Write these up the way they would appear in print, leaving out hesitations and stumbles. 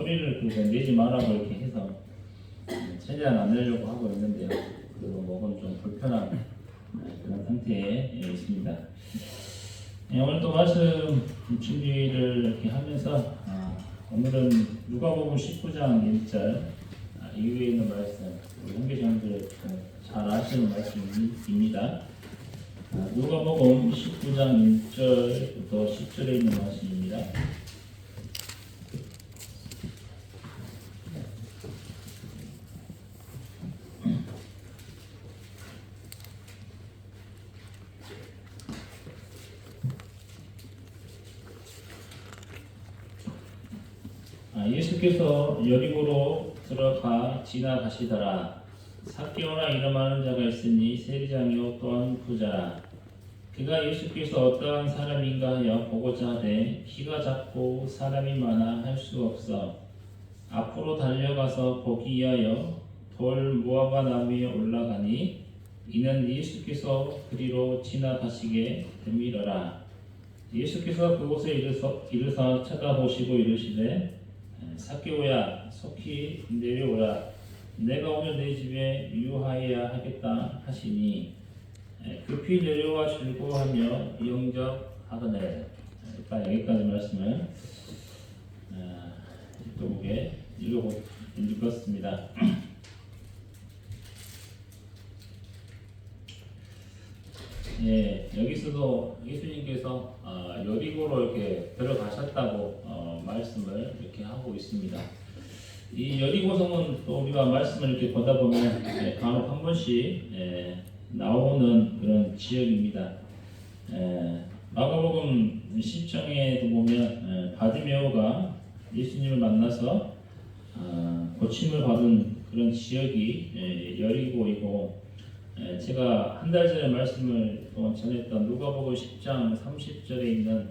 소리를 내지 말라고 이렇게 해서 최대한 안 내려고 하고 있는데요. 그리고 목은 좀 불편한 그런 상태에 있습니다. 오늘 또 말씀 준비를 이렇게 하면서 오늘은 누가복음 19장 1절 이후에 있는 말씀, 우리 형제자매들 잘 아시는 말씀입니다. 누가복음 19장 1절부터 10절에 있는 말씀입니다. 예수께서 여리고로 들어가 지나가시더라. 삭개오라 이름하는 자가 있으니 세리장이요 또한 부자라. 그가 예수께서 어떠한 사람인가 하여 보고자 하되 키가 작고 사람이 많아 할 수 없어 앞으로 달려가서 보기 위하여 돌 무화과 나무에 올라가니 이는 예수께서 그리로 지나가시게 됨이러라. 예수께서 그곳에 이르사 쳐다보시고 이르시되 삭개오야 속히 내려오라. 내가 오늘 내 집에 유하여야 하겠다 하시니 급히 내려와 즐거워하며 영접하더래. 일단 여기까지 말씀을 읽어보게 읽었습니다. 여기서도 예수님께서 여리고로 이렇게 들어가셨다고 말씀을 이렇게 하고 있습니다. 이 여리고성은 또 우리가 말씀을 이렇게 보다 보면 간혹 한 번씩 나오는 그런 지역입니다. 마가복음 10장에도 보면 바디메오가 예수님을 만나서 고침을 받은 그런 지역이 여리고이고, 제가 한 달 전에 말씀을 전했던 누가복음 10장 30절에 있는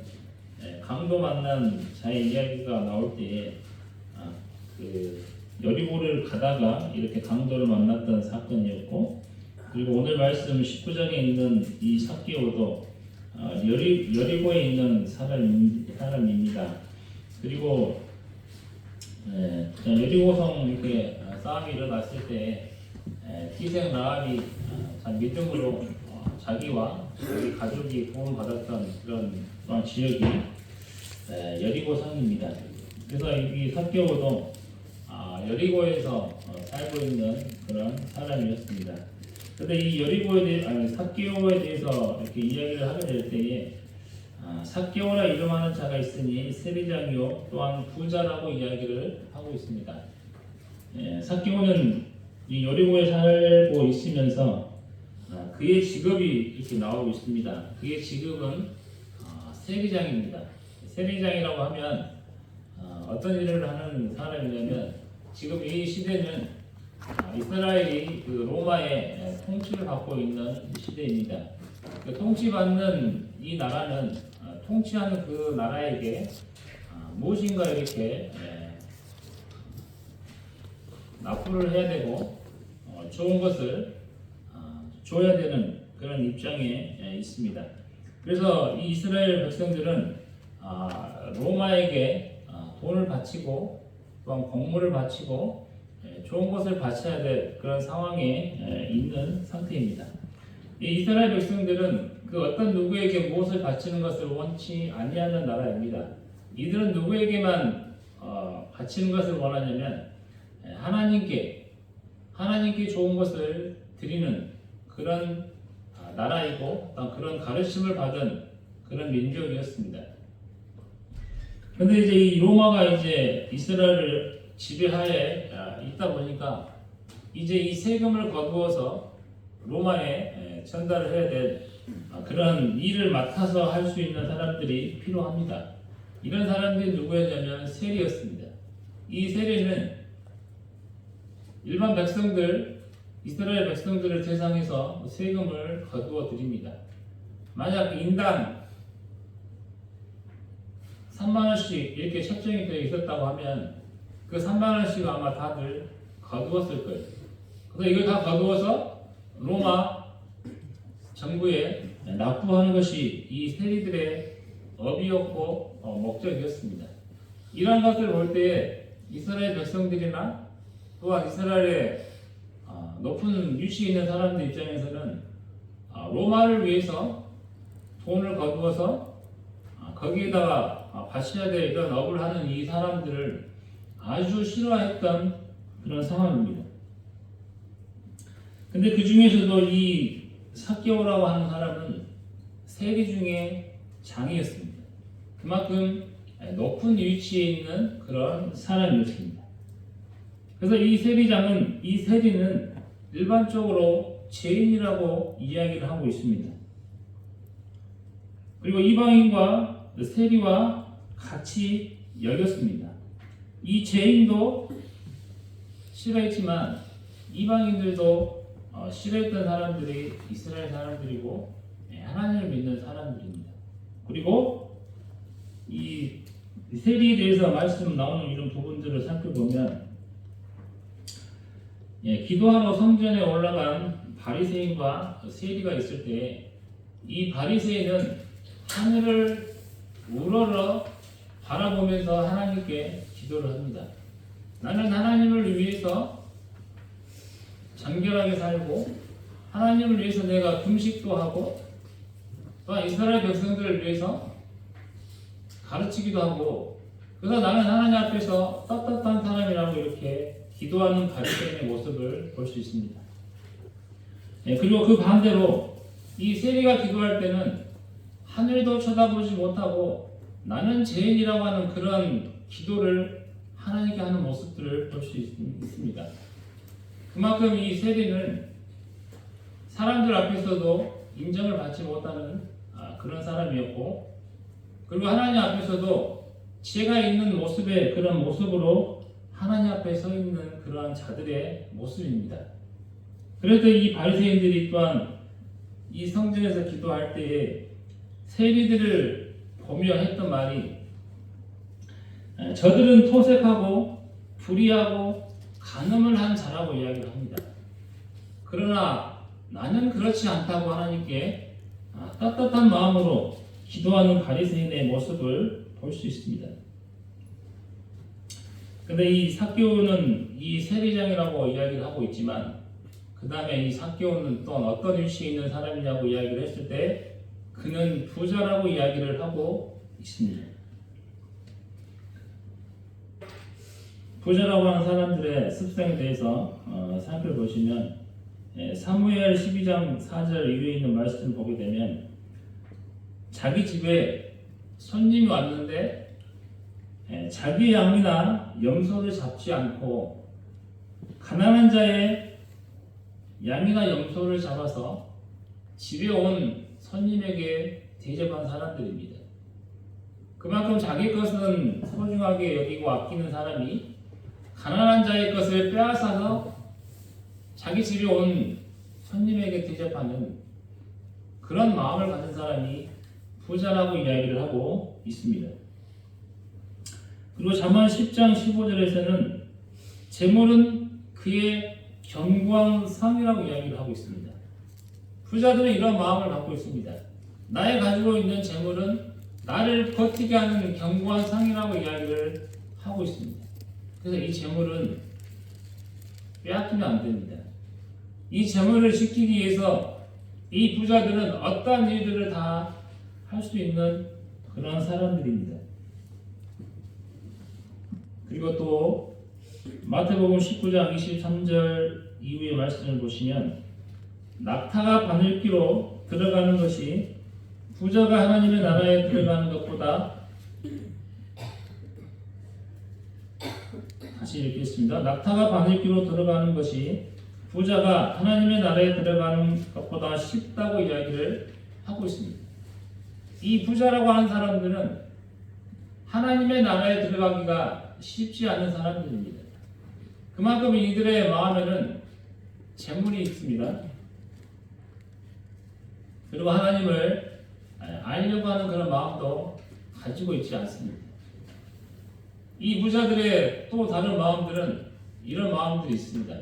강도 만난 자의 이야기가 나올 때에 그 여리고를 가다가 이렇게 강도를 만났던 사건이었고, 그리고 오늘 말씀 19장에 있는 이 삭개오도 여리고에 있는 사람입니다. 그리고 여리고성 이렇게 싸움이 일어났을 때 희생 라합이 참 믿음으로 자기와 자기 가족이 구원받았던 그런 지역이 여리고성입니다. 그래서 이 삭개오도 여리고에서 살고 있는 그런 사람이었습니다. 그런데 이 삭개오에 대해서 이렇게 이야기를 하게 될 때에 삭개오라 이름하는 자가 있으니 세리장이요 또한 부자라고 이야기를 하고 있습니다. 삭개오는 이 여리고에 살고 있으면서 그의 직업이 이렇게 나오고 있습니다. 그의 직업은 세리장입니다. 세리장이라고 하면 어떤 일을 하는 사람이냐면, 지금 이 시대는 이스라엘이 그 로마의 통치를 받고 있는 시대입니다. 그 통치받는 이 나라는 통치하는 그 나라에게 무엇인가 이렇게 납부를 해야 되고 좋은 것을 줘야 되는 그런 입장에 있습니다. 그래서 이 이스라엘 백성들은 로마에게 돈을 바치고 또한 공물을 바치고 좋은 것을 바쳐야 될 그런 상황에 있는 상태입니다. 이 이스라엘 백성들은 그 어떤 누구에게 무엇을 바치는 것을 원치 아니하는 나라입니다. 이들은 누구에게만 바치는 것을 원하냐면 하나님께 좋은 것을 드리는 그런 나라이고 그런 가르침을 받은 그런 민족이었습니다. 그런데 이제 이 로마가 이제 이스라엘을 지배하에 있다 보니까 이제 이 세금을 거두어서 로마에 전달을 해야 될 그런 일을 맡아서 할 수 있는 사람들이 필요합니다. 이런 사람들이 누구였냐면 세리였습니다. 이 세리는 일반 백성들, 이스라엘 백성들을 대상해서 세금을 거두어 드립니다. 만약 인당 3만원씩 이렇게 책정이 되어 있었다고 하면 그 3만원씩 아마 다들 거두었을 거예요. 그래서 이걸 다 거두어서 로마 정부에 납부하는 것이 이 세리들의 업이었고 목적이었습니다. 이런 것을 볼 때에 이스라엘 백성들이나 또한 이스라엘의 높은 위치에 있는 사람들 입장에서는 로마를 위해서 돈을 거두어서 거기에다가 바쳐야 될 이런 업을 하는 이 사람들을 아주 싫어했던 그런 상황입니다. 근데 그 중에서도 이 삭개오라고 하는 사람은 세리 중에 장이었습니다. 그만큼 높은 위치에 있는 그런 사람이었습니다. 그래서 이 세리는 일반적으로 죄인이라고 이야기를 하고 있습니다. 그리고 이방인과 세리와 같이 여겼습니다. 이 죄인도 싫어했지만 이방인들도 싫어했던 사람들이 이스라엘 사람들이고 하나님을 믿는 사람들입니다. 그리고 이 세리에 대해서 말씀 나오는 이런 부분들을 살펴보면 기도하러 성전에 올라간 바리새인과 세리가 있을 때 이 바리새인은 하늘을 우러러 바라보면서 하나님께 기도를 합니다. 나는 하나님을 위해서 정결하게 살고 하나님을 위해서 내가 금식도 하고 또한 이스라엘 백성들을 위해서 가르치기도 하고 그래서 나는 하나님 앞에서 떳떳한 사람이라고 이렇게 기도하는 바리새인의 모습을 볼 수 있습니다. 그리고 그 반대로 이 세리가 기도할 때는 하늘도 쳐다보지 못하고 나는 죄인이라고 하는 그런 기도를 하나님께 하는 모습들을 볼 수 있습니다. 그만큼 이 세리는 사람들 앞에서도 인정을 받지 못하는 그런 사람이었고 그리고 하나님 앞에서도 죄가 있는 모습의 그런 모습으로 하나님 앞에 서 있는 그러한 자들의 모습입니다. 그래도 이 바리새인들이 또한 이 성전에서 기도할 때에 세리들을 보며 했던 말이 저들은 토색하고 불의하고 간음을 한 자라고 이야기를 합니다. 그러나 나는 그렇지 않다고 하나님께 떳떳한 마음으로 기도하는 바리새인의 모습을 볼 수 있습니다. 근데 이 삭개오는 이 세리장이라고 이야기를 하고 있지만 그 다음에 이 삭개오는 또 어떤 위치에 있는 사람이냐고 이야기를 했을 때 그는 부자라고 이야기를 하고 있습니다. 부자라고 하는 사람들의 습성에 대해서 살펴보시면 사무엘 12장 4절 이후에 있는 말씀을 보게 되면 자기 집에 손님이 왔는데 자기 양이나 염소를 잡지 않고 가난한 자의 양이나 염소를 잡아서 집에 온 손님에게 대접한 사람들입니다. 그만큼 자기 것은 소중하게 여기고 아끼는 사람이 가난한 자의 것을 빼앗아서 자기 집에 온 손님에게 대접하는 그런 마음을 가진 사람이 부자라고 이야기를 하고 있습니다. 그리고 잠언 10장 15절에서는 재물은 그의 견고한 상이라고 이야기를 하고 있습니다. 부자들은 이런 마음을 갖고 있습니다. 나의 가지고 있는 재물은 나를 버티게 하는 견고한 상이라고 이야기를 하고 있습니다. 그래서 이 재물은 빼앗기면 안 됩니다. 이 재물을 지키기 위해서 이 부자들은 어떠한 일들을 다 할 수 있는 그런 사람들입니다. 그리고 또 마태복음 19장 23절 이후의 말씀을 보시면 낙타가 바늘귀로 들어가는 것이 부자가 하나님의 나라에 들어가는 것보다 다시 읽겠습니다. 낙타가 바늘귀로 들어가는 것이 부자가 하나님의 나라에 들어가는 것보다 쉽다고 이야기를 하고 있습니다. 이 부자라고 하는 사람들은 하나님의 나라에 들어가기가 쉽지 않은 사람들입니다. 그만큼 이들의 마음에는 재물이 있습니다. 그리고 하나님을 알려고 하는 그런 마음도 가지고 있지 않습니다. 이 부자들의 또 다른 마음들은 이런 마음들이 있습니다.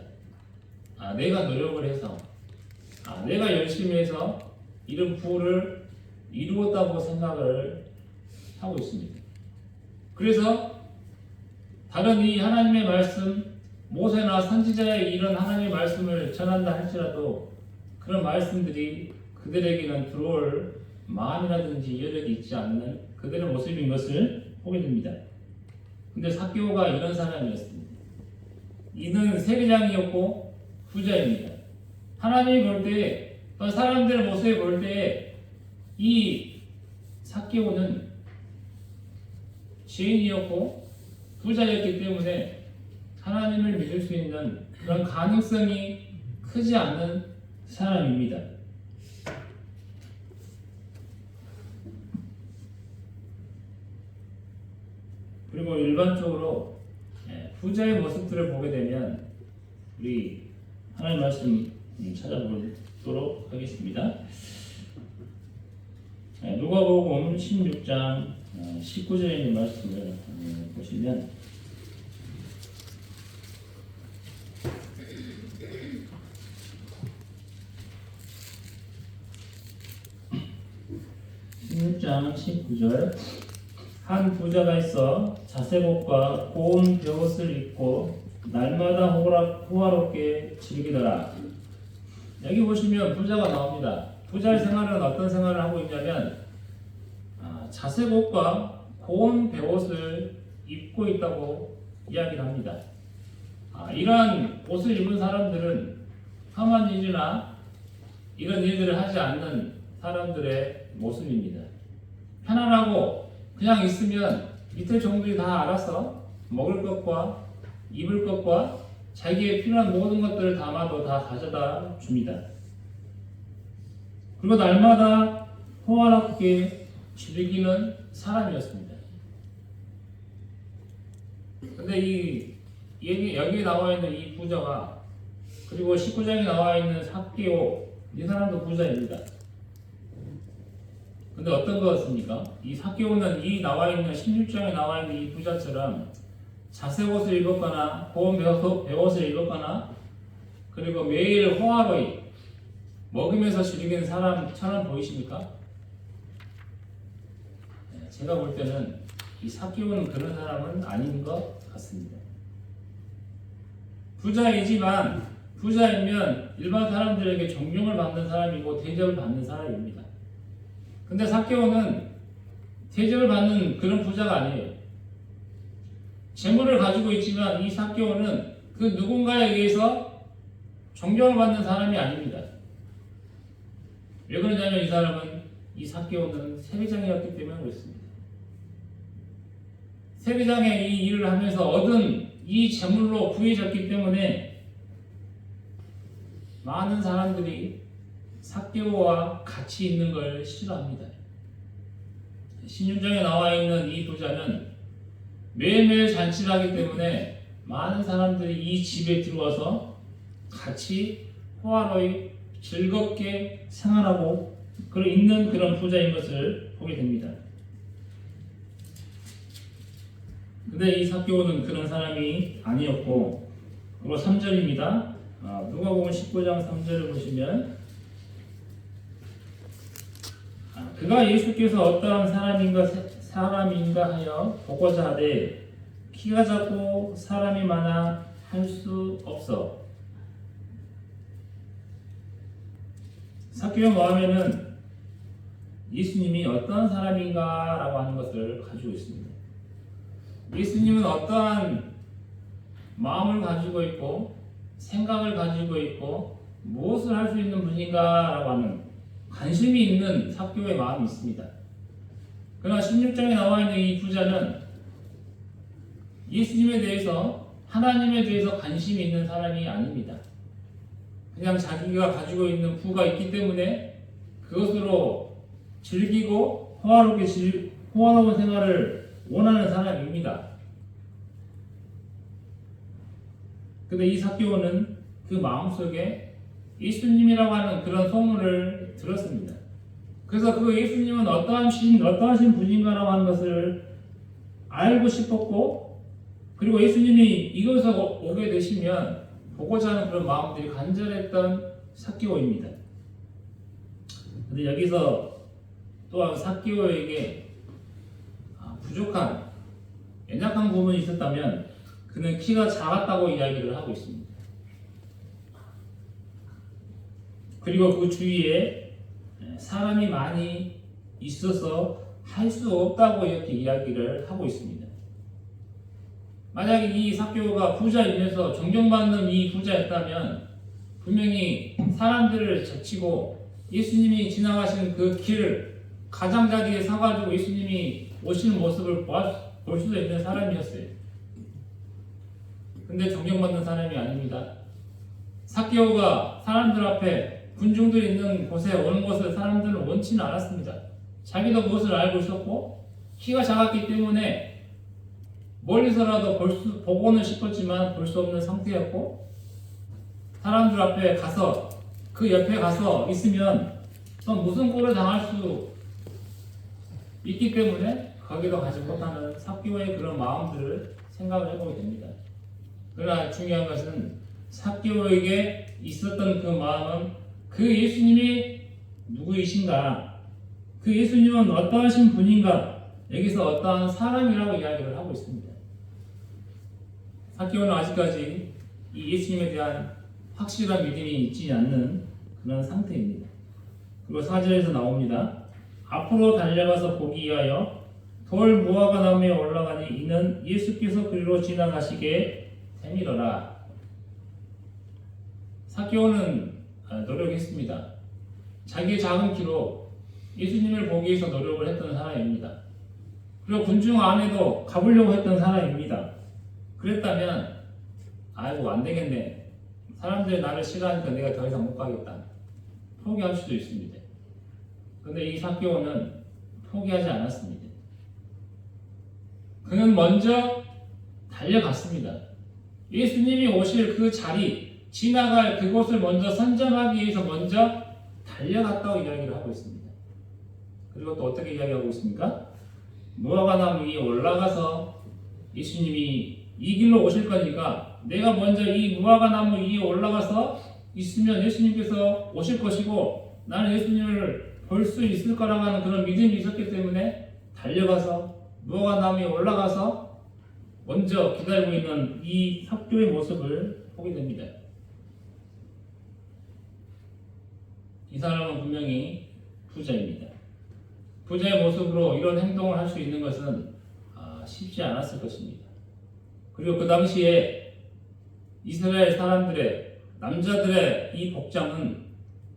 내가 노력을 해서 내가 열심히 해서 이런 부를 이루었다고 생각을 하고 있습니다. 그래서 다른 이 하나님의 말씀, 모세나 선지자의 이런 하나님의 말씀을 전한다 할지라도 그런 말씀들이 그들에게는 들어올 마음이라든지 여력이 있지 않는 그들의 모습인 것을 보게 됩니다. 근데 삭개오가 이런 사람이었습니다. 이는 세리장이었고 부자입니다. 하나님이 볼 때, 사람들의 모습을 볼 때 이 삭개오는 죄인이었고 부자였기 때문에 하나님을 믿을 수 있는 그런 가능성이 크지 않는 사람입니다. 그리고 일반적으로 부자의 모습들을 보게 되면 우리 하나님 말씀 찾아보도록 하겠습니다. 누가복음 16장 19절에 있는 말씀을 보시면 (16장 19절) 한 부자가 있어 자색옷과 고운 벼옷을 입고 날마다 호화롭게 즐기더라. 여기 보시면 부자가 나옵니다. 부자의 생활은 어떤 생활을 하고 있냐면 자색옷과 고운 벼옷을 입고 있다고 이야기를 합니다. 이러한 옷을 입은 사람들은 험한 일이나 이런 일들을 하지 않는 사람들의 모습입니다. 편안하고 그냥 있으면 이틀 정도에 다 알아서 먹을 것과 입을 것과 자기의 필요한 모든 것들을 담아도 다 가져다 줍니다. 그리고 날마다 호화롭게 즐기는 사람이었습니다. 근데 여기 나와 있는 이 부자가 그리고 19장에 나와 있는 삭개오 이 사람도 부자입니다. 근데 어떤 것입니까? 이 삭개오는 이 나와 있는 16장에 나와 있는 이 부자처럼 자색옷을 입었거나 고운 벼옷을 입었거나 그리고 매일 호화로이 먹으면서 즐기는 사람처럼 보이십니까? 제가 볼 때는 이 삭개오는 그런 사람은 아닌 것 같습니다. 부자이지만 부자이면 일반 사람들에게 존경을 받는 사람이고 대접을 받는 사람입니다. 근데 삭개오는 대접을 받는 그런 부자가 아니에요. 재물을 가지고 있지만 이 삭개오는 그 누군가에 의해서 존경을 받는 사람이 아닙니다. 왜 그러냐면 이 삭개오는 세리장이었기 때문에 그렇습니다. 세리장의 이 일을 하면서 얻은 이 재물로 부해졌기 때문에 많은 사람들이 삭개오와 같이 있는 걸 싫어합니다. 16장에 나와 있는 이 부자는 매일매일 잔치를 하기 때문에 많은 사람들이 이 집에 들어와서 같이 호화로이 즐겁게 생활하고 있는 그런 부자인 것을 보게 됩니다. 근데 이 삭개오는 그런 사람이 아니었고, 그리고 3절입니다. 누가복음 19장 3절을 보시면 그가 예수께서 어떠한 사람인가 하여 보고자 하되 키가 작고 사람이 많아 할 수 없어. 삭개오 마음에는 예수님이 어떠한 사람인가 라고 하는 것을 가지고 있습니다. 예수님은 어떠한 마음을 가지고 있고 생각을 가지고 있고 무엇을 할 수 있는 분인가 라고 하는 관심이 있는 삭개오의 마음이 있습니다. 그러나 16장에 나와 있는 이 부자는 예수님에 대해서 하나님에 대해서 관심이 있는 사람이 아닙니다. 그냥 자기가 가지고 있는 부가 있기 때문에 그것으로 즐기고 호화로운 생활을 원하는 사람입니다. 근데 이 삭개오는 그 마음속에 예수님이라고 하는 그런 소문을 들었습니다. 그래서 그 예수님은 어떠하신 분인가라고 하는 것을 알고 싶었고, 그리고 예수님이 이곳에 오게 되시면 보고자 하는 그런 마음들이 간절했던 삭개오입니다. 근데 여기서 또한 삭개오에게 부족한 연약한 부분이 있었다면 그는 키가 작았다고 이야기를 하고 있습니다. 그리고 그 주위에 사람이 많이 있어서 할 수 없다고 이렇게 이야기를 하고 있습니다. 만약에 이 삭개오가 부자이면서 존경받는 이 부자였다면 분명히 사람들을 제치고 예수님이 지나가시는 그 길을 가장자리에 서가지고 예수님이 오시는 모습을 볼 수도 있는 사람이었어요. 근데 존경받는 사람이 아닙니다. 삭개오가 사람들 앞에 군중들이 있는 곳에 오는 것을 사람들은 원치는 않았습니다. 자기도 그것을 알고 있었고 키가 작았기 때문에 멀리서라도 보고는 싶었지만 볼 수 없는 상태였고 사람들 앞에 가서 그 옆에 가서 있으면 또 무슨 꼴을 당할 수 있기 때문에 거기도 가지 못하는 삭개오의 그런 마음들을 생각을 해보게 됩니다. 그러나 중요한 것은 삭개오에게 있었던 그 마음은 그 예수님이 누구이신가? 그 예수님은 어떠하신 분인가? 여기서 어떠한 사람이라고 이야기를 하고 있습니다. 삭개오는 아직까지 이 예수님에 대한 확실한 믿음이 있지 않는 그런 상태입니다. 그리고 4절에서 나옵니다. 앞으로 달려가서 보기 위하여 돌 무화과 나무에 올라가니 이는 예수께서 그리로 지나가시게 됨이로라. 삭개오는 노력했습니다. 자기의 작은 키로 예수님을 보기 위해서 노력을 했던 사람입니다. 그리고 군중 안에도 가보려고 했던 사람입니다. 그랬다면 아이고 안 되겠네. 사람들이 나를 싫어하니까 내가 더 이상 못 가겠다. 포기할 수도 있습니다. 그런데 이 삭개오는 포기하지 않았습니다. 그는 먼저 달려갔습니다. 예수님이 오실 그 자리, 지나갈 그곳을 먼저 선점하기 위해서 먼저 달려갔다고 이야기를 하고 있습니다. 그리고 또 어떻게 이야기하고 있습니까? 무화과 나무 위에 올라가서 예수님이 이 길로 오실 거니까 내가 먼저 이 무화과 나무 위에 올라가서 있으면 예수님께서 오실 것이고 나는 예수님을 볼 수 있을 거라고 하는 그런 믿음이 있었기 때문에 달려가서 무화과 나무 위에 올라가서 먼저 기다리고 있는 이 삭개오의 모습을 보게 됩니다. 이 사람은 분명히 부자입니다. 부자의 모습으로 이런 행동을 할 수 있는 것은 쉽지 않았을 것입니다. 그리고 그 당시에 이스라엘 사람들의 남자들의 이 복장은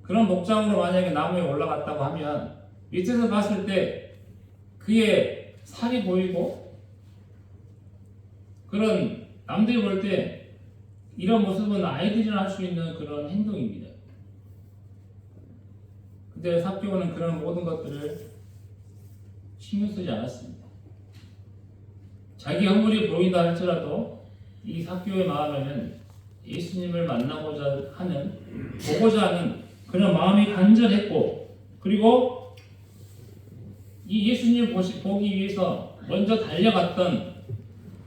그런 복장으로 만약에 나무에 올라갔다고 하면 밑에서 봤을 때 그의 살이 보이고 그런 남들이 볼 때 이런 모습은 아이들이나 할 수 있는 그런 행동입니다. 근데 삭개오는 그런 모든 것들을 신경 쓰지 않았습니다. 자기 허물이 보인다 할지라도 이 삭개오의 마음에는 예수님을 만나고자 하는, 보고자 하는 그런 마음이 간절했고, 그리고 이 예수님을 보기 위해서 먼저 달려갔던,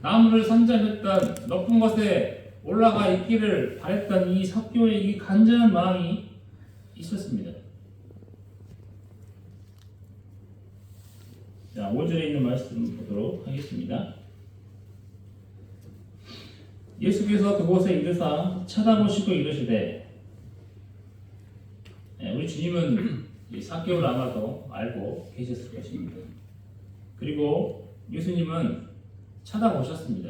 나무를 선점했던, 높은 곳에 올라가 있기를 바랬던 이 삭개오의 이 간절한 마음이 있었습니다. 자, 5절에 있는 말씀 보도록 하겠습니다. 예수께서 그곳에 이르사 쳐다보시고 이르시되, 우리 주님은 삭개오를 아마도 알고 계셨을 것입니다. 그리고 예수님은 쳐다보셨습니다.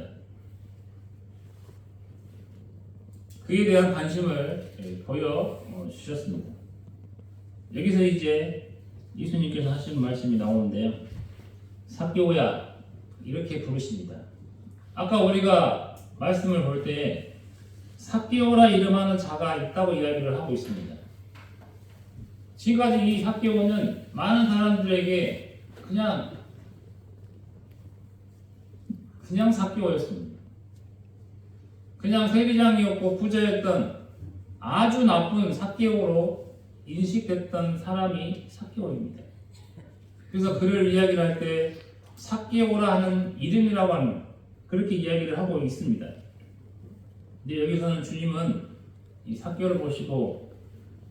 그에 대한 관심을 보여주셨습니다. 여기서 이제 예수님께서 하시는 말씀이 나오는데요. 삭개오야, 이렇게 부르십니다. 아까 우리가 말씀을 볼 때 삭개오라 이름하는 자가 있다고 이야기를 하고 있습니다. 지금까지 이 삭개오는 많은 사람들에게 그냥 삭개오였습니다. 그냥 세리장이었고 부자였던 아주 나쁜 삭개오로 인식됐던 사람이 삭개오입니다. 그래서 그를 이야기를 할 때 삭개오라 하는 이름이라고 하는 그렇게 이야기를 하고 있습니다. 근데 여기서는 주님은 이 삭개오를 보시고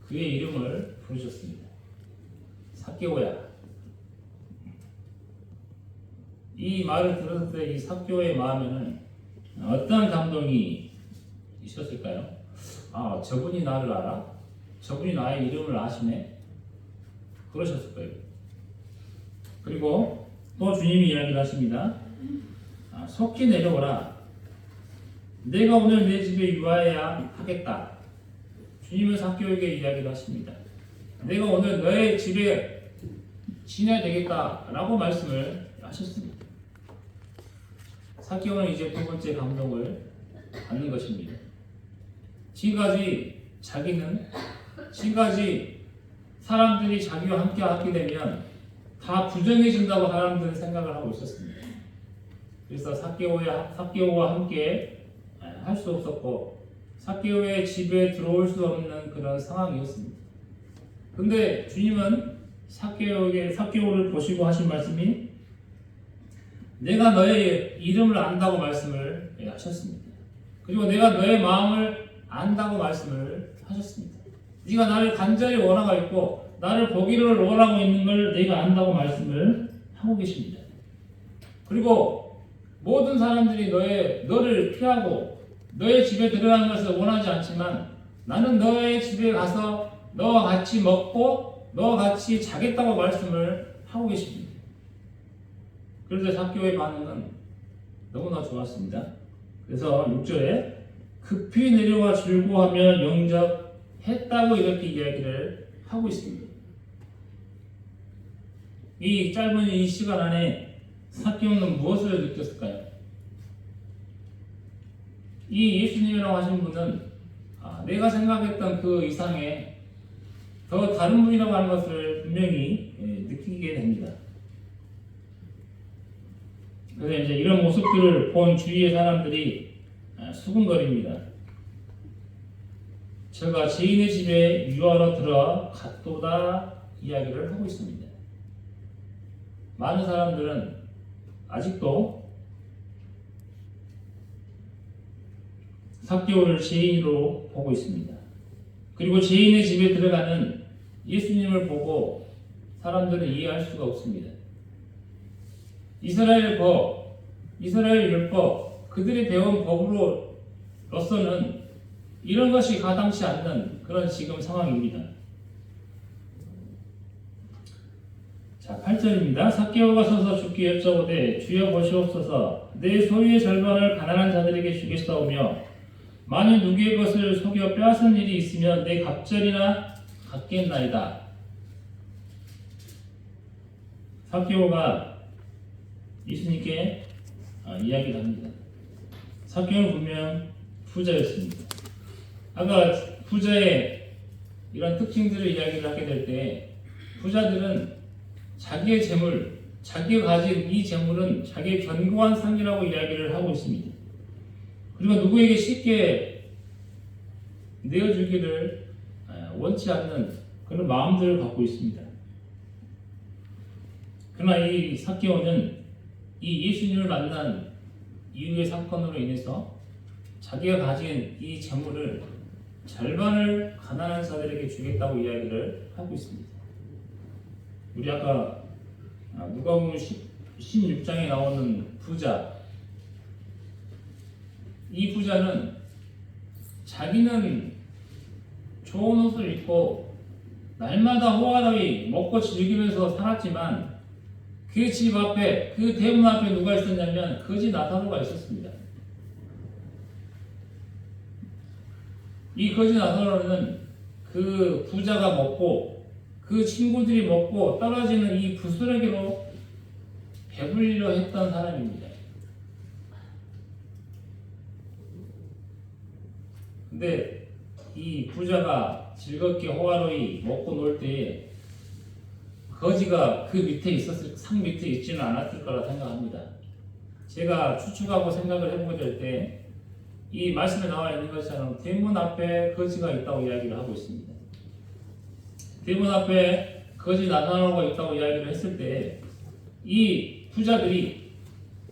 그의 이름을 부르셨습니다. 삭개오야. 이 말을 들었을 때 이 삭개오의 마음에는 어떤 감동이 있었을까요? 아, 저분이 나를 알아? 저분이 나의 이름을 아시네? 그러셨을 거예요. 그리고 또 주님이 이야기를 하십니다. 속히 내려오라. 내가 오늘 내 집에 유하여야 하겠다. 주님은 삭개오에게 이야기를 하십니다. 내가 오늘 너의 집에 지내야 되겠다라고 말씀을 하셨습니다. 삭개오는 이제 두 번째 감동을 받는 것입니다. 지금까지 사람들이 자기와 함께 하게 되면 다 부정해진다고 사람들은 생각을 하고 있었습니다. 그래서 삭개오와 함께 할 수 없었고 삭개오의 집에 들어올 수 없는 그런 상황이었습니다. 근데 주님은 삭개오를 보시고 하신 말씀이 내가 너의 이름을 안다고 말씀을 하셨습니다. 그리고 내가 너의 마음을 안다고 말씀을 하셨습니다. 네가 나를 간절히 원하고 있고 나를 보기를 원하고 있는 걸 내가 안다고 말씀을 하고 계십니다. 그리고 모든 사람들이 너를 피하고 너의 집에 들어가는 것을 원하지 않지만 나는 너의 집에 가서 너와 같이 먹고 너와 같이 자겠다고 말씀을 하고 계십니다. 그런데 삭개오의 반응은 너무나 좋았습니다. 그래서 6절에 급히 내려와 즐거워하며 영접했다고 이렇게 이야기를 하고 있습니다. 이 짧은 이 시간 안에 삭개오는 무엇을 느꼈을까요? 이 예수님이라고 하신 분은 내가 생각했던 그 이상의 더 다른 분이라고 하는 것을 분명히 느끼게 됩니다. 그래서 이제 이런 모습들을 본 주위의 사람들이 수군거립니다. 저가 지인의 집에 유하러 들어갔도다 이야기를 하고 있습니다. 많은 사람들은 아직도 삭개오를 죄인으로 보고 있습니다. 그리고 죄인의 집에 들어가는 예수님을 보고 사람들은 이해할 수가 없습니다. 이스라엘 율법, 그들이 배운 법으로서는 이런 것이 가당치 않는 그런 지금 상황입니다. 자, 8절입니다. 삭개오가 서서 주께 여쭤보되 주여 보시옵소서 내 소유의 절반을 가난한 자들에게 주겠사오며 만일 누구의 것을 속여 빼앗은 일이 있으면 내 갑절이나 갖겠나이다. 삭개오가 예수님께 이야기를 합니다. 삭개오는 분명 부자였습니다. 아까 부자의 이런 특징들을 이야기를 하게 될 때 부자들은 자기의 재물, 자기가 가진 이 재물은 자기의 견고한 상이라고 이야기를 하고 있습니다. 그리고 누구에게 쉽게 내어주기를 원치 않는 그런 마음들을 갖고 있습니다. 그러나 이 삭개오는 이 예수님을 만난 이후의 사건으로 인해서 자기가 가진 이 재물을 절반을 가난한 자들에게 주겠다고 이야기를 하고 있습니다. 우리 아까 누가복음 16장에 나오는 부자, 이 부자는 자기는 좋은 옷을 입고 날마다 호화로이 먹고 즐기면서 살았지만 그 집 앞에, 그 대문 앞에 누가 있었냐면 거지 나사로가 있었습니다. 이 거지 나사로는 그 부자가 먹고 그 친구들이 먹고 떨어지는 이 부스러기로 배불리려 했던 사람입니다. 근데 이 부자가 즐겁게 호화로이 먹고 놀 때에 거지가 그 밑에 있었을, 상 밑에 있지는 않았을 거라 생각합니다. 제가 추측하고 생각을 해보게 될 때 이 말씀에 나와 있는 것처럼 대문 앞에 거지가 있다고 이야기를 하고 있습니다. 대문 앞에 거지 나사로가 있다고 이야기를 했을 때 이 부자들이,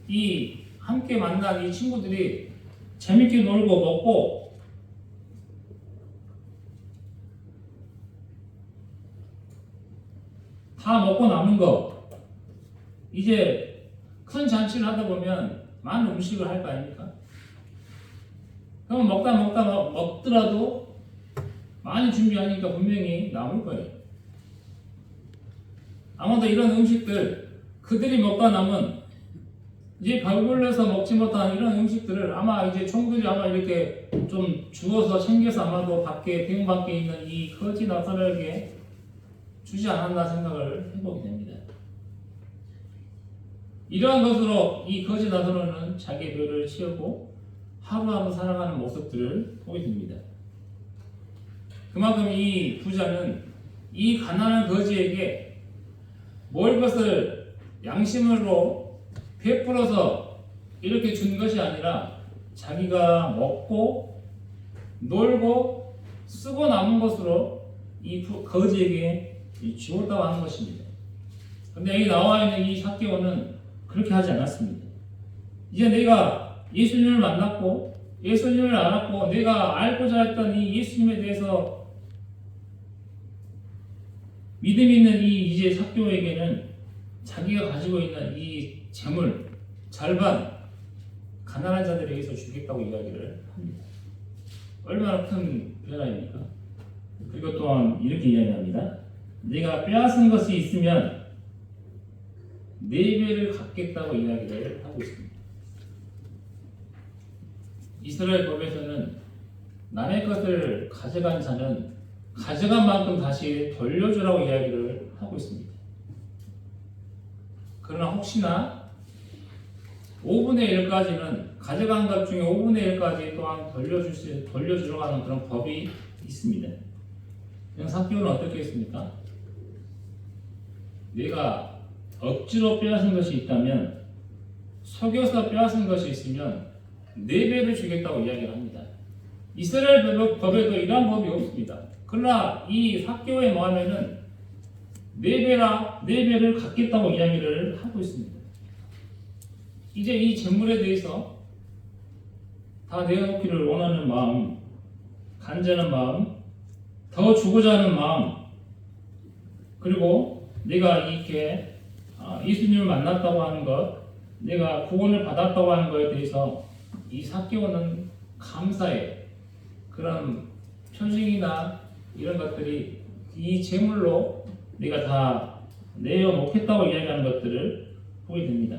이 함께 만난 이 친구들이 재밌게 놀고 먹고 다 먹고 남은 거, 이제 큰 잔치를 하다 보면 많은 음식을 할 거 아닙니까? 그럼 먹더라도 많이 준비하니까 분명히 남을 거예요. 아마도 이런 음식들 그들이 먹다 남은 이제 배불러서 먹지 못한 이런 음식들을 아마 이제 총들이 아마 이렇게 좀 주워서 챙겨서 아마도 대문 밖에 있는 이 거지 나사로에게 주지 않았나 생각을 해보게 됩니다. 이러한 것으로 이 거지 나사로는 자기의 배를 채우고 하루하루 살아가는 모습들을 보게 됩니다. 그만큼 이 부자는 이 가난한 거지에게 먹을 것을 양심으로 베풀어서 이렇게 준 것이 아니라 자기가 먹고 놀고 쓰고 남은 것으로 이 거지에게 주었다고 하는 것입니다. 근데 여기 나와 있는 이 삭개오는 그렇게 하지 않았습니다. 이제 내가 예수님을 만났고 예수님을 알았고 내가 알고자 했던 이 예수님에 대해서 믿음 있는 이 이제 삭개오에게는 자기가 가지고 있는 이 재물, 절반 가난한 자들에게서 주겠다고 이야기를 합니다. 얼마나 큰 변화입니까? 그리고 또한 이렇게 이야기합니다. 네가 빼앗은 것이 있으면 네 배를 갚겠다고 이야기를 하고 있습니다. 이스라엘 법에서는 남의 것을 가져간 자는 가져간 만큼 다시 돌려주라고 이야기를 하고 있습니다. 그러나 혹시나 5분의 1까지는 가져간 것 중에 5분의 1까지 또한 돌려주려고 하는 그런 법이 있습니다. 그냥 삭개오는 어떻게 했습니까? 내가 억지로 빼앗은 것이 있다면 속여서 빼앗은 것이 있으면 4배를 주겠다고 이야기를 합니다. 이스라엘 법에도 이러한 법이 없습니다. 그러나 이 삭개오의 마음에는 4배를 갖겠다고 이야기를 하고 있습니다. 이제 이 재물에 대해서 다 내어놓기를 원하는 마음, 간절한 마음, 더 주고자 하는 마음, 그리고 내가 이렇게 예수님을 만났다고 하는 것, 내가 구원을 받았다고 하는 것에 대해서 이 삭개오는 감사의 그런 표징이나 이런 것들이 이 재물로 내가 다 내어놓겠다고 이야기하는 것들을 보게 됩니다.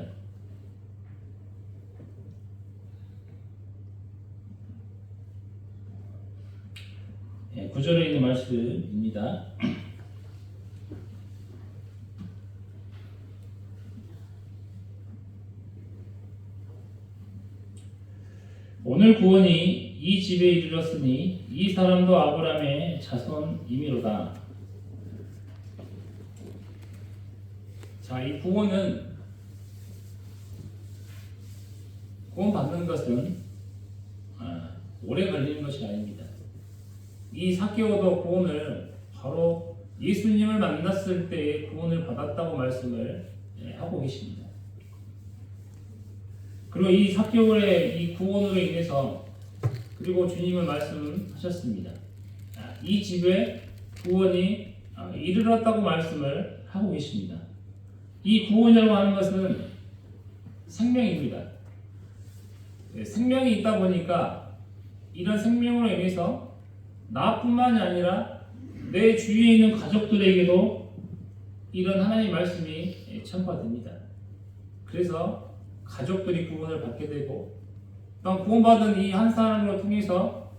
네, 9절에 있는 말씀입니다. 오늘 구원이 이 집에 이르렀으니 이 사람도 아브라함의 자손이미로다. 자, 이 구원은 구원 받는 것은 오래 걸리는 것이 아닙니다. 이 삭개오도 구원을 바로 예수님을 만났을 때에 구원을 받았다고 말씀을 하고 계십니다. 그리고 이 삭개오의 이 구원으로 인해서 그리고 주님은 말씀하셨습니다. 이 집에 구원이 이르렀다고 말씀을 하고 계십니다. 이 구원이라고 하는 것은 생명입니다. 생명이 있다 보니까 이런 생명으로 인해서 나뿐만이 아니라 내 주위에 있는 가족들에게도 이런 하나님의 말씀이 전파됩니다. 그래서 가족들이 구원을 받게 되고 또 구원받은 이 한 사람으로 통해서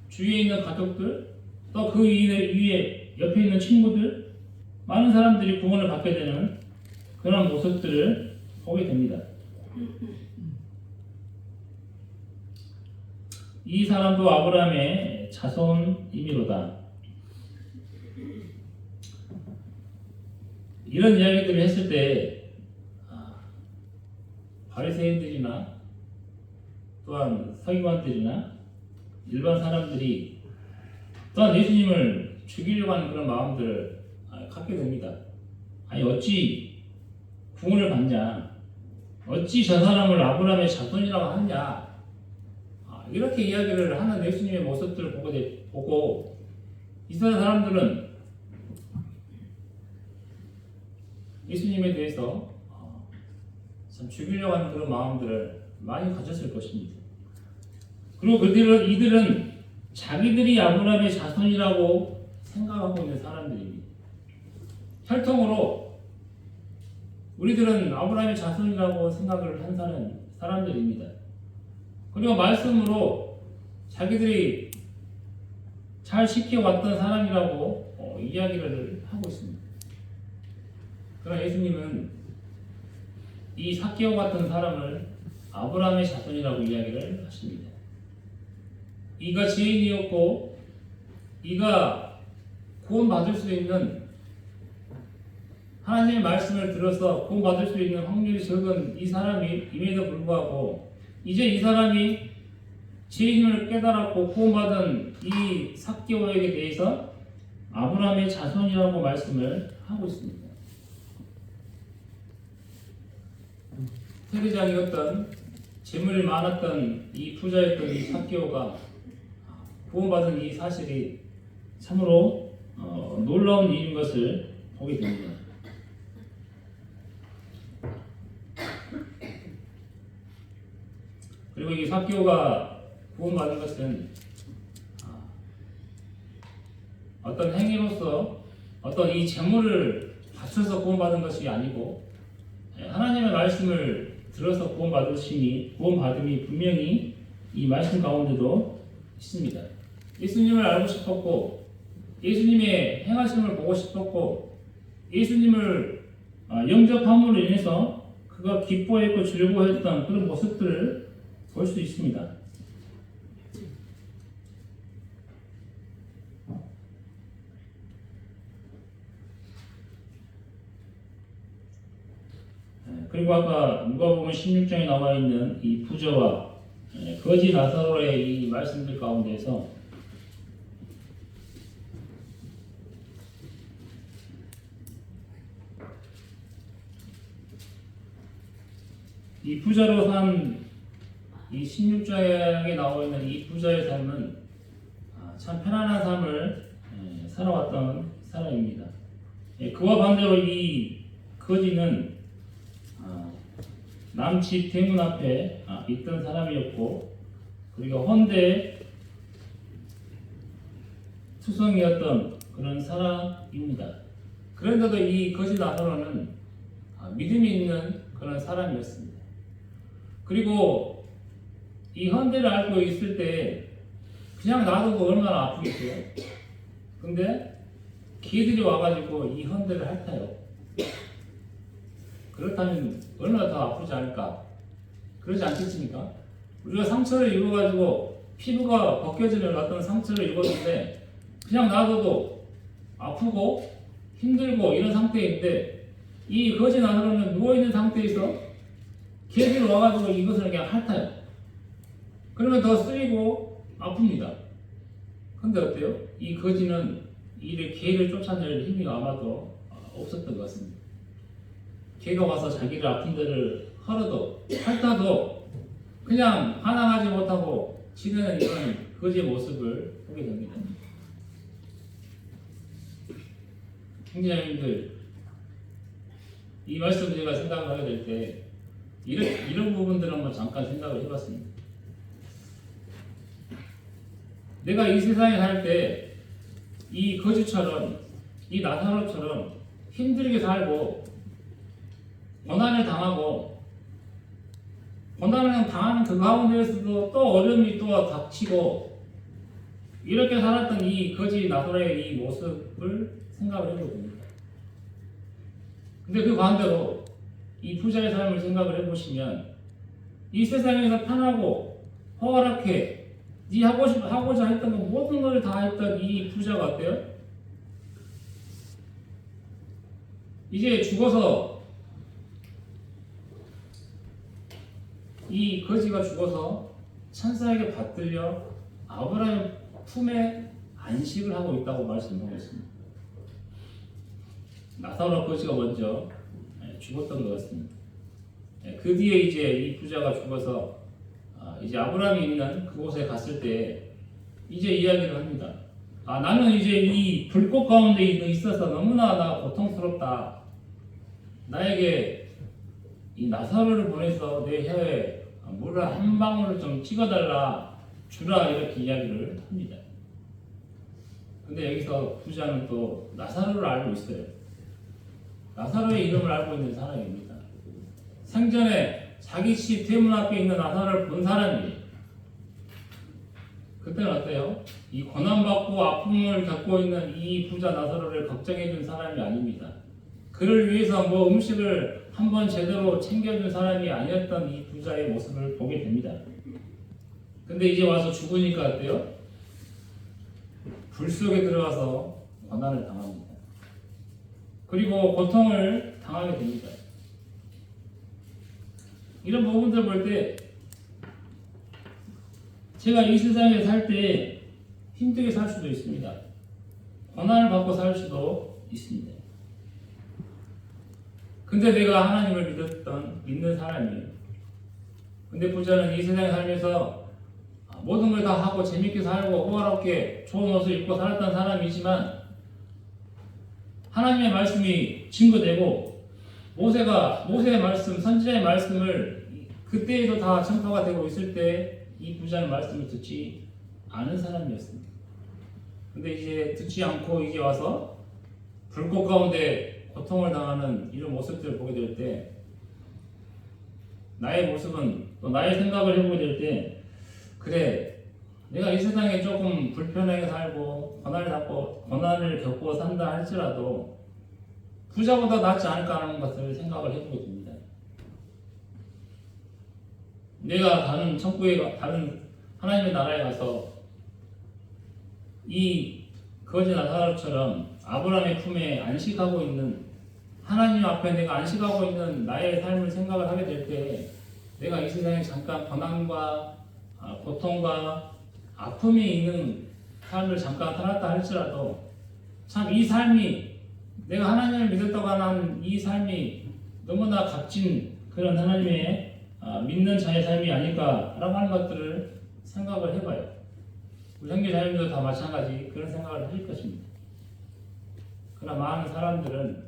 주위에 있는 가족들 또 그 위에 옆에 있는 친구들 많은 사람들이 구원을 받게 되는 그런 모습들을 보게 됩니다. 이 사람도 아브라함의 자손이미로다. 이런 이야기들을 했을 때 바리새인들이나 또한 서기관들이나 일반 사람들이 또한 예수님을 죽이려고 하는 그런 마음들을 갖게 됩니다. 아니 어찌 구원을 받냐? 어찌 저 사람을 아브라함의 자손이라고 하느냐? 이렇게 이야기를 하는 예수님의 모습들을 보고 이스라엘 사람들은 예수님에 대해서 참 죽이려고 하는 그런 마음들을 많이 가졌을 것입니다. 그리고 이들은 자기들이 아브라함의 자손이라고 생각하고 있는 사람들입니다. 혈통으로 우리들은 아브라함의 자손이라고 생각을 한 사람들입니다. 그리고 말씀으로 자기들이 잘 지켜왔던 사람이라고 이야기를 하고 있습니다. 그러나 예수님은 이 삭개오 같은 사람을 아브라함의 자손이라고 이야기를 하십니다. 이가 지혜인이었고 이가 구원받을 수 있는 하나님의 말씀을 들어서 구원받을 수 있는 확률이 적은 이 사람임에도 불구하고 이제 이 사람이 지혜임을 깨달았고 구원받은 이 삭개오에게 대해서 아브라함의 자손이라고 말씀을 하고 있습니다. 세리장이었던 재물이 많았던 이 부자였던 이 삭개오가 구원받은 이 사실이 참으로 놀라운 일인 것을 보게 됩니다. 그리고 이 삭개오가 구원받은 것은 어떤 행위로서 어떤 이 재물을 바쳐서 구원받은 것이 아니고 하나님의 말씀을 들어서 구원받음이 분명히 이 말씀 가운데도 있습니다. 예수님을 알고 싶었고 예수님의 행하심을 보고 싶었고 예수님을 영접함으로 인해서 그가 기뻐했고 즐거워했던 그런 모습들을 볼 수 있습니다. 그리고 아까 누가복음 16장에 나와 있는 이 부자와 거지 나사로의 이 말씀들 가운데서 이 부자로 산 이 16장에 나와 있는 이 부자의 삶은 참 편안한 삶을 살아왔던 사람입니다. 그와 반대로 이 거지는 남집 대문 앞에 있던 사람이었고 그리고 헌데 투성이었던 그런 사람입니다. 그런데도 이 거지 나사로는 믿음이 있는 그런 사람이었습니다. 그리고 이 헌데를 앓고 있을 때 그냥 놔둬도 얼마나 아프겠어요. 근데 개들이 와가지고 이 헌데를 핥아요. 그렇다면 얼마나 더 아프지 않을까? 그러지 않겠습니까? 우리가 상처를 입어가지고 피부가 벗겨지는 어떤 상처를 입었는데 그냥 놔둬도 아프고 힘들고 이런 상태인데 이 거지 나사로는 누워있는 상태에서 개들이 와가지고 이것을 그냥 핥아요. 그러면 더 쓰이고 아픕니다. 근데 어때요? 이 거지는 이 개를 쫓아낼 힘이 아마도 없었던 것 같습니다. 개가 와서 자기를 아픈 데를 핥아도 그냥 반항하지 못하고 지내는 이런 거지의 모습을 보게 됩니다. 형제자매님들, 이 말씀 제가 생각을 하게 될 때 이런 부분들을 한번 잠깐 생각을 해봤습니다. 내가 이 세상에 살 때 이 거지처럼 이 나사로처럼 힘들게 살고 고난을 당하고 고난을 당하는 그 가운데에서도 또 어려움이 또 닥치고 이렇게 살았던 이 거지 나사로의 이 모습을 생각을 해보게 됩니다. 근데 그 반대로 이 부자의 삶을 생각을 해보시면 이 세상에서 편하고 호락해 네 하고자 했던 거 모든 걸 다 했던 이 부자가 어때요? 이제 죽어서 이 거지가 죽어서 천사에게 받들려 아브라함의 품에 안식을 하고 있다고 말씀하고 있습니다. 나사로 거지가 먼저 죽었던 것 같습니다. 그 뒤에 이제 이 부자가 죽어서 이제 아브라함이 있는 그곳에 갔을 때 이제 이야기를 합니다. 나는 이제 이 불꽃 가운데 있어서 너무나 나 고통스럽다. 나에게 이 나사로를 보내서 내 혀에 물을 한 방울을 좀 찍어달라. 주라 이렇게 이야기를 합니다. 근데 여기서 부자는 또 나사로를 알고 있어요. 나사로의 이름을 알고 있는 사람입니다. 생전에 자기 집 대문 앞에 있는 나사로를 본 사람이에요. 그때는 어때요? 이 고난받고 아픔을 겪고 있는 이 부자 나사로를 걱정해 준 사람이 아닙니다. 그를 위해서 뭐 음식을 한번 제대로 챙겨준 사람이 아니었던 이 부자의 모습을 보게 됩니다. 근데 이제 와서 죽으니까 어때요? 불 속에 들어가서 고난을 당합니다. 그리고 고통을 당하게 됩니다. 이런 부분들 볼 때 제가 이 세상에 살 때 힘들게 살 수도 있습니다. 고난을 받고 살 수도 있습니다. 근데 내가 하나님을 믿는 사람이에요. 근데 부자는 이 세상에 살면서 모든 걸 다 하고 재밌게 살고 호화롭게 좋은 옷을 입고 살았던 사람이지만 하나님의 말씀이 증거되고 모세의 말씀, 선지자의 말씀을 그때에도 다 전파가 되고 있을 때 이 부자는 말씀을 듣지 않은 사람이었습니다. 근데 이제 듣지 않고 이제 와서 불꽃 가운데 고통을 당하는 이런 모습들을 보게 될 때 나의 모습은 또 나의 생각을 해보게 될 때 그래 내가 이 세상에 조금 불편하게 살고 고난을 겪고 산다 할지라도 부자보다 낫지 않을까 하는 것을 생각을 해보게 됩니다. 내가 다른 천국에 다른 하나님의 나라에 가서 이 거지 나사로처럼 아브라함의 품에 안식하고 있는 하나님 앞에 내가 안식하고 있는 나의 삶을 생각을 하게 될 때 내가 이 세상에 잠깐 고난과 고통과 아픔이 있는 삶을 잠깐 살았다 할지라도 참 이 삶이 내가 하나님을 믿었다고 하는 이 삶이 너무나 값진 그런 하나님의 믿는 자의 삶이 아닐까라고 하는 것들을 생각을 해봐요. 우리 형제 자녀들도 다 마찬가지 그런 생각을 하실 것입니다. 그러나 많은 사람들은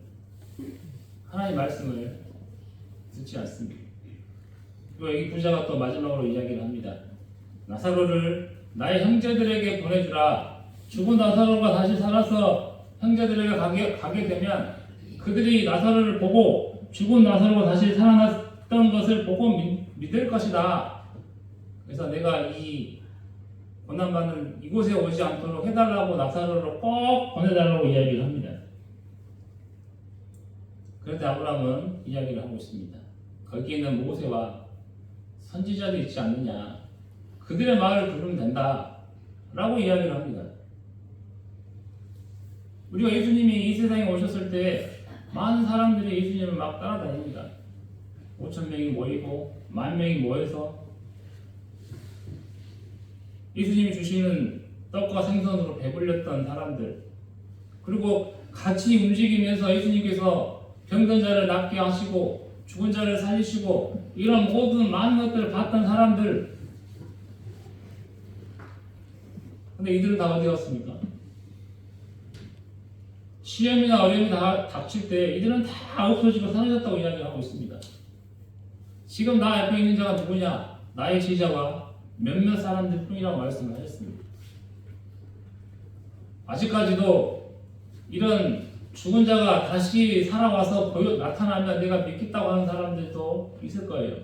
하나님의 말씀을 듣지 않습니다. 그리고 여기 부자가 또 마지막으로 이야기를 합니다. 나사로를 나의 형제들에게 보내주라. 죽은 나사로가 다시 살아서 형제들에게 가게 되면 그들이 나사로를 보고 죽은 나사로가 다시 살아났던 것을 보고 믿을 것이다. 그래서 내가 이 고난받는 이곳에 오지 않도록 해달라고 나사로를 꼭 보내달라고 이야기를 합니다. 그런데 아브라함은 이야기를 하고 있습니다. 거기에는 모세와 선지자도 있지 않느냐. 그들의 말을 들으면 된다. 라고 이야기를 합니다. 우리가 예수님이 이 세상에 오셨을 때 많은 사람들이 예수님을 막 따라다닙니다. 5,000명이 모이고 10,000명이 모여서 예수님이 주시는 떡과 생선으로 배불렸던 사람들, 그리고 같이 움직이면서 예수님께서 병든 자를 낫게 하시고 죽은 자를 살리시고 이런 모든 많은 것들을 봤던 사람들. 근데 이들은 다 어디 갔습니까? 시험이나 어려움이 다 닥칠 때 이들은 다 없어지고 사라졌다고 이야기하고 있습니다. 지금 나 옆에 있는 자가 누구냐? 나의 제자와 몇몇 사람들 뿐이라고 말씀을 하셨습니다. 아직까지도 이런 죽은 자가 다시 살아와서 나타나면 내가 믿겠다고 하는 사람들도 있을 거예요.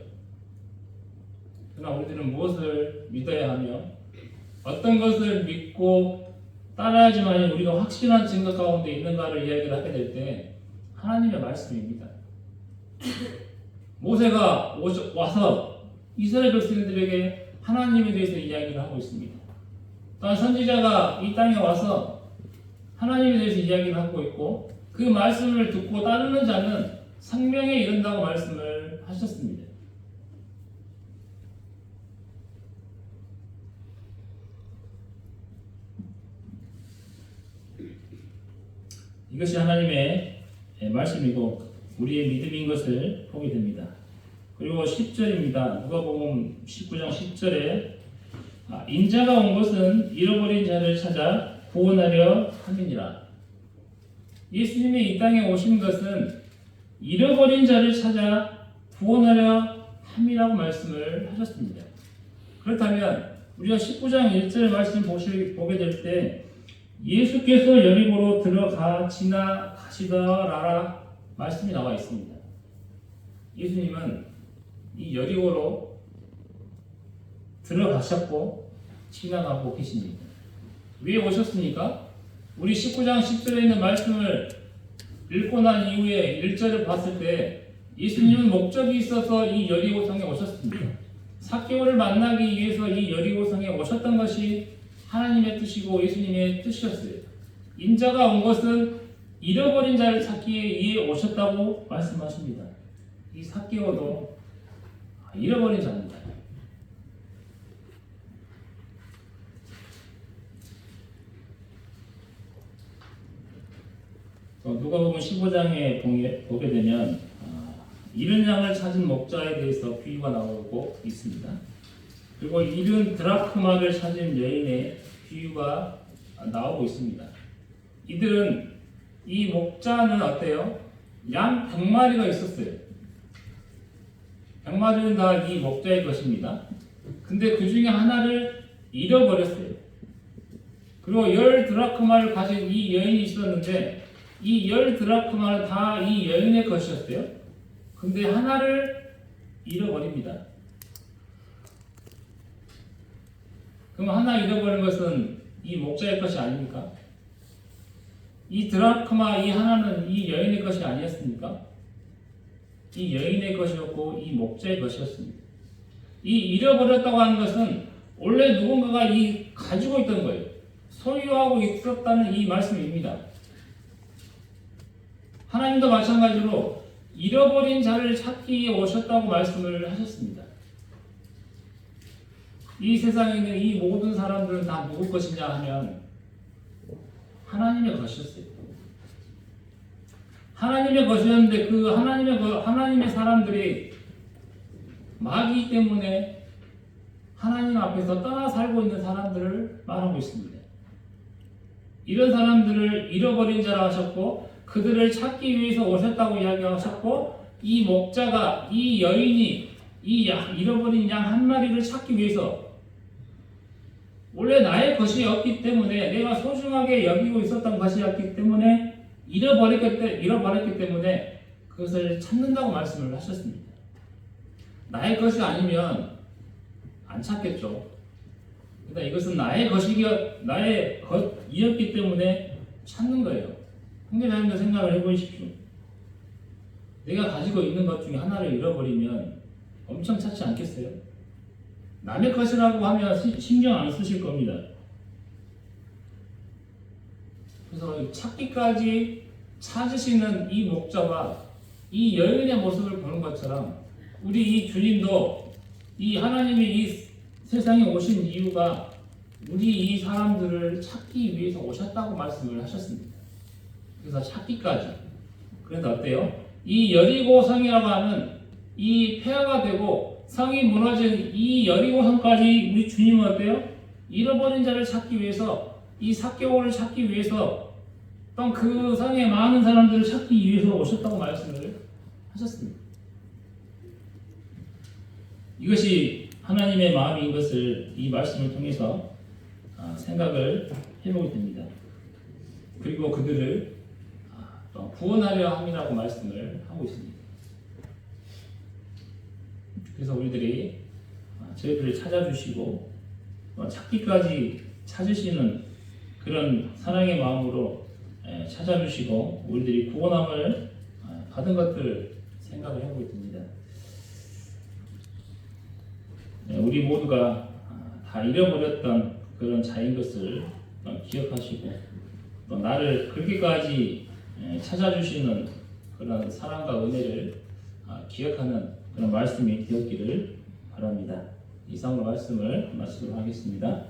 그러나 우리들은 무엇을 믿어야 하며 어떤 것을 믿고 따라야지만 우리가 확실한 증거 가운데 있는가를 이야기를 하게 될 때 하나님의 말씀입니다. 모세가 와서 이스라엘 백성들에게 하나님에 대해서 이야기를 하고 있습니다. 또한 선지자가 이 땅에 와서 하나님에 대해서 이야기를 하고 있고 그 말씀을 듣고 따르는 자는 생명에 이른다고 말씀을 하셨습니다. 이것이 하나님의 말씀이고 우리의 믿음인 것을 보게 됩니다. 그리고 10절입니다. 누가복음 19장 10절에 인자가 온 것은 잃어버린 자를 찾아 구원하려 함이니라. 예수님이 이 땅에 오신 것은 잃어버린 자를 찾아 구원하려 함이라고 말씀을 하셨습니다. 그렇다면 우리가 19장 1절 말씀 보게 될 때 예수께서 여리고로 지나가시더라라 말씀이 나와 있습니다. 예수님은 이 여리고로 들어가셨고 지나가고 계십니다. 왜 오셨습니까? 우리 19장 10절에 있는 말씀을 읽고 난 이후에 1절을 봤을 때 예수님은 목적이 있어서 이 여리고성에 오셨습니다. 삭개오를 만나기 위해서 이 여리고성에 오셨던 것이 하나님의 뜻이고 예수님의 뜻이었어요. 인자가 온 것은 잃어버린 자를 찾기 위해 오셨다고 말씀하십니다. 이 삭개오도 잃어버린 자입니다. 누가복음 15장에 보게 되면 잃은 양을 찾은 목자에 대해서 비유가 나오고 있습니다. 그리고 잃은 드라크마를 찾은 여인의 비유가 나오고 있습니다. 이들은 이 목자는 어때요? 양 100마리가 있었어요. 100마리는 다 이 목자의 것입니다. 근데 그 중에 하나를 잃어버렸어요. 그리고 10드라크마를 가진 이 여인이 있었는데 이 10드라크마는 다 이 여인의 것이었어요. 근데 하나를 잃어버립니다. 그럼 하나 잃어버린 것은 이 목자의 것이 아닙니까? 이 드라크마 이 하나는 이 여인의 것이 아니었습니까? 이 여인의 것이었고 이 목자의 것이었습니다. 이 잃어버렸다고 하는 것은 원래 누군가가 가지고 있던 거예요. 소유하고 있었다는 이 말씀입니다. 하나님도 마찬가지로 잃어버린 자를 찾기 위해 오셨다고 말씀을 하셨습니다. 이 세상에 있는 이 모든 사람들은 다 누구 것이냐 하면 하나님의 것이었어요. 하나님의 것이었는데 그 하나님의 사람들이 마귀 때문에 하나님 앞에서 떠나 살고 있는 사람들을 말하고 있습니다. 이런 사람들을 잃어버린 자라 하셨고 그들을 찾기 위해서 오셨다고 이야기하셨고 이 목자가 이 여인이 잃어버린 양 한 마리를 찾기 위해서 원래 나의 것이었기 때문에 내가 소중하게 여기고 있었던 것이었기 때문에 잃어버렸기 때문에 그것을 찾는다고 말씀을 하셨습니다. 나의 것이 아니면 안 찾겠죠. 그러니까 이것은 나의 것이었기 때문에 찾는 거예요. 형제자매들 생각을 해보십시오. 내가 가지고 있는 것 중에 하나를 잃어버리면 엄청 찾지 않겠어요? 남의 것이라고 하면 신경 안 쓰실 겁니다. 그래서 찾기까지 찾으시는 이 목자와 이 여인의 모습을 보는 것처럼 우리 이 주님도 이 하나님이 이 세상에 오신 이유가 우리 이 사람들을 찾기 위해서 오셨다고 말씀을 하셨습니다. 그래서 찾기까지. 그래서 어때요? 이 여리고 성이라고 하는 이 폐허가 되고 성이 무너진 이 여리고 성까지 우리 주님은 어때요? 잃어버린 자를 찾기 위해서 이 삭개오를 찾기 위해서 또 그 성에 많은 사람들을 찾기 위해서 오셨다고 말씀을 하셨습니다. 이것이 하나님의 마음인 것을 이 말씀을 통해서 생각을 해보게 됩니다. 그리고 그들을 구원하려 함이라고 말씀을 하고 있습니다. 그래서 우리들이 저희들을 찾아주시고 찾기까지 찾으시는 그런 사랑의 마음으로 찾아주시고 우리들이 구원함을 받은 것들을 생각을 해보게 됩니다. 우리 모두가 다 잃어버렸던 그런 자인 것을 기억하시고 또 나를 그렇게까지 찾아주시는 그런 사랑과 은혜를 기억하는 그런 말씀이 되었기를 바랍니다. 이상으로 말씀을 마치도록 하겠습니다.